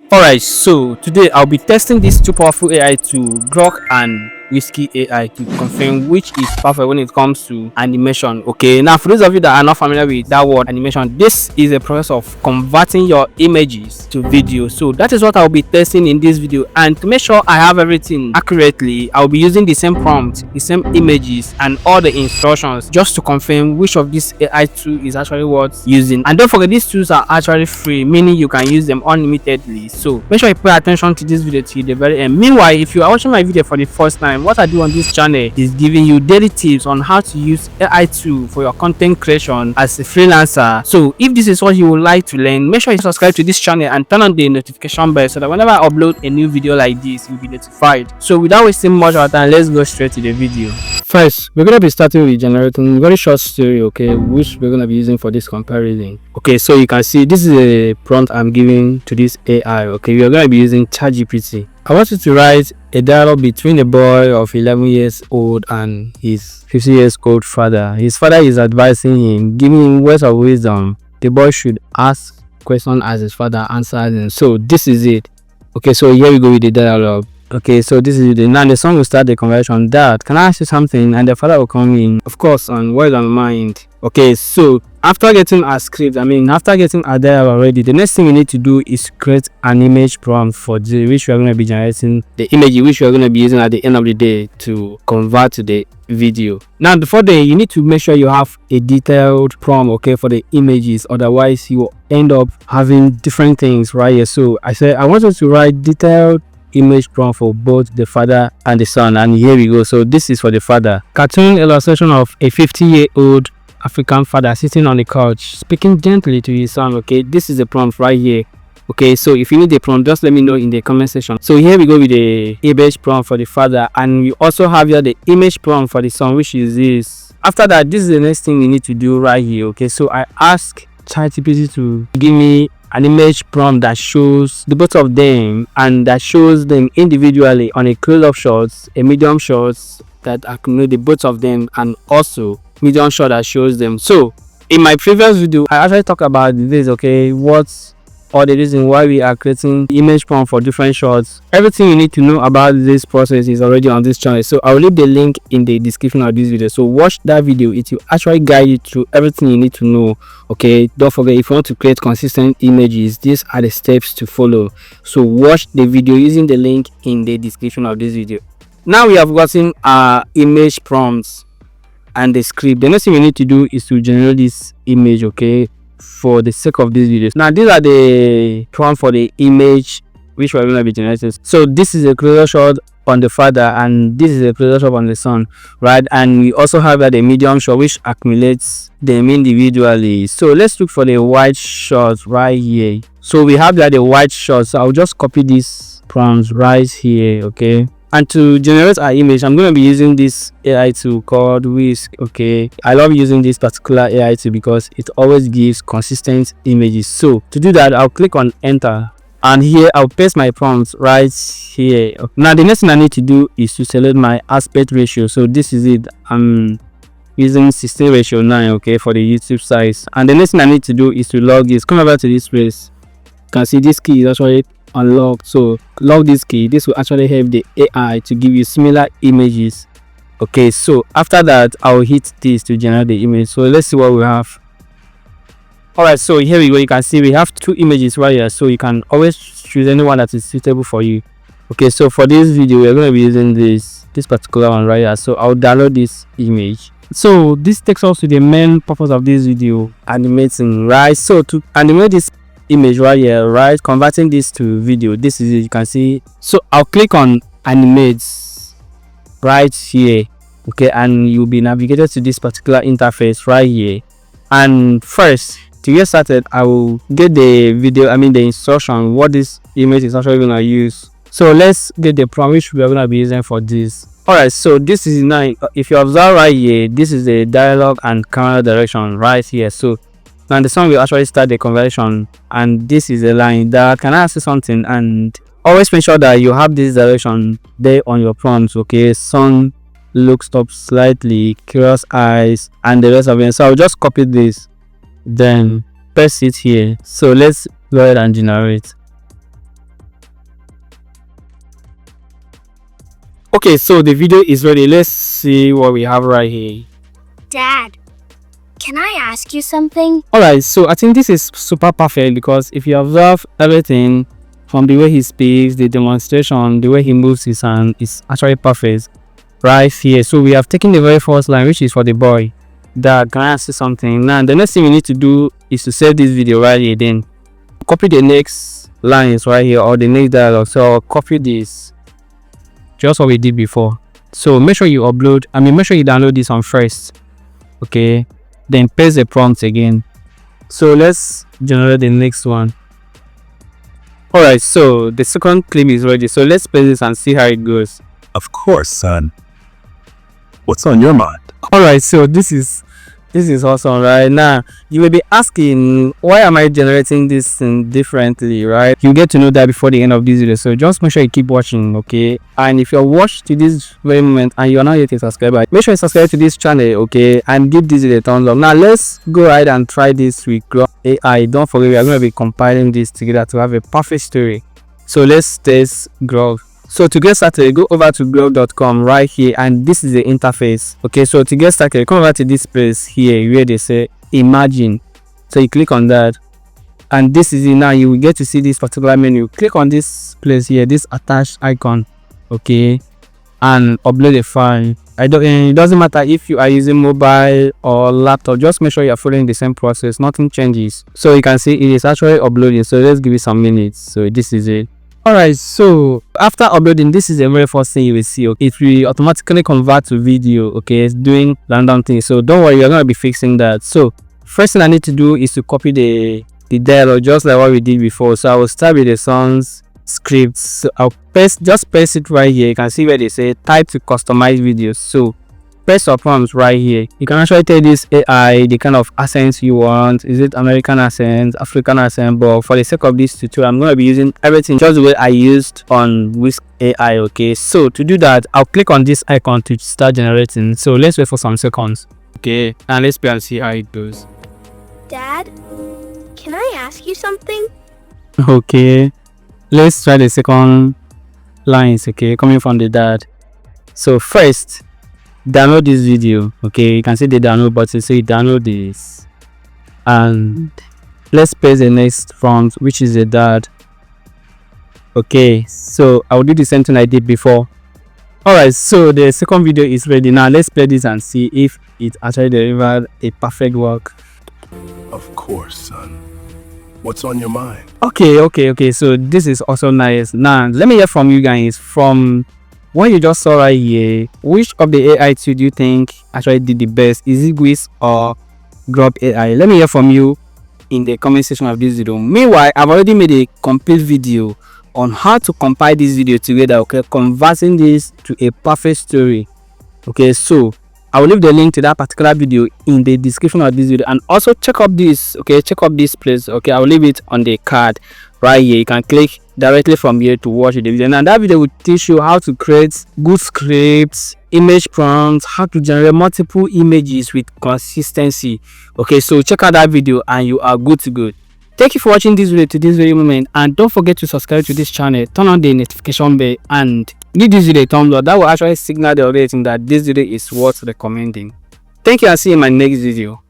Alright, so today I'll be testing these two powerful AI to Grok and Whiskey AI to confirm which is perfect when it comes to animation. Okay, now for those of you that are not familiar with that word animation, this is a process of converting your images to video. So that is what I'll be testing in this video, and to make sure I have everything accurately, I'll be using the same prompt, the same images and all the instructions just to confirm which of these AI tool is actually worth using. And don't forget, these tools are actually free, meaning you can use them unlimitedly. So make sure you pay attention to this video till the very end. Meanwhile, if you are watching my video for the first time, what I do on this channel is giving you daily tips on how to use AI tool for your content creation as a freelancer. So if this is what you would like to learn, make sure you subscribe to this channel and turn on the notification bell so that whenever I upload a new video like this, you'll be notified. So without wasting much of our time, let's go straight to the video. First, we're going to be starting with generating a very short story, okay, which we're going to be using for this comparison. Okay, so you can see this is a prompt I'm giving to this AI. Okay, we are going to be using ChatGPT. I want you to write a dialogue between a boy of 11 years old and his 50 years old father. His father is advising him, giving him words of wisdom. The boy should ask questions as his father answers him. So this is it. Okay, so here we go with the dialogue. Okay, so this is now the song will start the conversation. Dad, can I ask you something? And the father will come in, of course, on word on mind. Okay, so after getting a script, after getting a dialogue already, the next thing we need to do is create an image prompt for which we are going to be generating the image which we are going to be using at the end of the day to convert to the video. Now before then, you need to make sure you have a detailed prompt, okay, for the images, otherwise you will end up having different things right here. So I said I want you to write detailed image prompt for both the father and the son, and here we go. So this is for the father. Cartoon illustration of a 50-year-old African father sitting on the couch speaking gently to his son. Okay, this is the prompt right here. Okay, so if you need the prompt, just let me know in the comment section. So here we go with the image prompt for the father, and we also have here the image prompt for the son, which is this. After that, this is the next thing we need to do right here. Okay, so I ask ChatGPT to give me an image prompt that shows the both of them and that shows them individually on a close-up shots, a medium shots that accumulate the both of them, and also medium shot that shows them. So in my previous video, I actually talked about this, okay, what's all the reason why we are creating image prompt for different shots. Everything you need to know about this process is already on this channel, so I'll leave the link in the description of this video. So watch that video, it will actually guide you through everything you need to know. Okay, don't forget, if you want to create consistent images, these are the steps to follow. So watch the video using the link in the description of this video. Now we have gotten our image prompts and the script. The next thing we need to do is to generate this image, okay, for the sake of this video. Now these are the prompt for the image which we're going to be generating. So this is a closer shot on the father and this is a closer shot on the son, right? And we also have the medium shot which accumulates them individually. So let's look for the wide shot right here. So we have the wide shot, so I'll just copy these prompts right here. Okay, and to generate our image, I'm going to be using this AI tool called WHisk. Okay, I love using this particular AI tool because it always gives consistent images. So to do that, I'll click on enter, and here I'll paste my prompts right here. Now the next thing I need to do is to select my aspect ratio. So this is it. I'm using 16:9, okay, for the YouTube size. And the next thing I need to do is to log this. Come over to this place. You can see this key is actually unlocked, so lock this key. This will actually help the AI to give you similar images. Okay, so after that I'll hit this to generate the image. So let's see what we have. Alright, so here we go. You can see we have two images right here, so you can always choose any one that is suitable for you. Okay, so for this video we're going to be using this particular one right here. So I'll download this image. So this takes us to the main purpose of this video, animating, right? So to animate this image right here, right, converting this to video, this is it. You can see. So I'll click on animate right here, okay, and you'll be navigated to this particular interface right here. And first, to get started, I will get the video, the instruction what this image is actually going to use. So let's get the prompt which we are going to be using for this. Alright, so this is now, if you observe right here, this is the dialogue and camera direction right here. So now the song will actually start the conversation, and this is a line that can I ask you something, and always make sure that you have this direction there on your prompts. Okay, son looks up slightly, curious eyes, and the rest of it. So I'll just copy this, then paste it here. So let's go ahead and generate. Okay, so the video is ready. Let's see what we have right here. Dad, can I ask you something? Alright, so I think this is super perfect because if you observe everything from the way he speaks, the demonstration, the way he moves his hand is actually perfect right here. So we have taken the very first line, which is for the boy. That can I ask you something? Now the next thing we need to do is to save this video right here. Then copy the next lines right here, or the next dialogue. So I'll copy this, just what we did before. So make sure you make sure you download this one first. Okay, then paste the prompt again. So let's generate the next one. Alright, so the second clip is ready. So let's play this and see how it goes. Of course, son. What's on your mind? Alright, so this is awesome. Right now you will be asking, why am I generating this thing differently? Right, you get to know that before the end of this video, so just make sure you keep watching. Okay, and if you're watched to this very moment and you're not yet a subscriber, make sure you subscribe to this channel, okay, and give this video a thumbs up. Now let's go ahead and try this with Grok AI. Don't forget, we are going to be compiling this together to have a perfect story. So let's test Grok. So to get started, go over to grok.com right here, and this is the interface. Okay, so to get started, come over to this place here where they say imagine. So you click on that, and this is it. Now you will get to see this particular menu. Click on this place here, this attached icon, okay, and upload a file. It doesn't matter if you are using mobile or laptop, just make sure you are following the same process, nothing changes. So you can see it is actually uploading. So let's give it some minutes. So this is it. Alright, so after uploading, this is the very first thing you will see. Okay, it will automatically convert to video. Okay, it's doing random things, so don't worry, you're gonna be fixing that. So first thing I need to do is to copy the dialogue, just like what we did before. So I will start with the songs scripts. So I'll just paste it right here. You can see where they say type to customize videos. So press your prompts right here. You can actually tell this AI the kind of accents you want. Is it American accent, African accent? But for the sake of this tutorial, I'm going to be using everything just the way I used on WHisk AI. Okay, so to do that, I'll click on this icon to start generating. So let's wait for some seconds. Okay, and let's play and see how it goes. Dad, can I ask you something? Okay, let's try the second lines. Okay, coming from the dad. So first, download this video. Okay, you can see the download button, so you download this, and let's paste the next prompt, which is the dad. Okay, so I'll do the same thing I did before. Alright, so the second video is ready. Now let's play this and see if it actually delivered a perfect work. Of course, son. What's on your mind? Okay, so this is also nice. Now let me hear from you guys. From what you just saw right here, which of the AI tool do you think actually did the best? Is it WHisk or Grok AI? Let me hear from you in the comment section of this video. Meanwhile, I've already made a complete video on how to compile this video together, okay, converting this to a perfect story. Okay, so I will leave the link to that particular video in the description of this video, and also check up this, okay, check up this place. Okay, I will leave it on the card right here. You can click directly from here to watch the video, and that video will teach you how to create good scripts, image prompts, how to generate multiple images with consistency. Okay, so check out that video and you are good to go. Thank you for watching this video to this very moment, and don't forget to subscribe to this channel, turn on the notification bell, and give this video a thumbs up. That will actually signal the audience that this video is worth recommending. Thank you, and see you in my next video.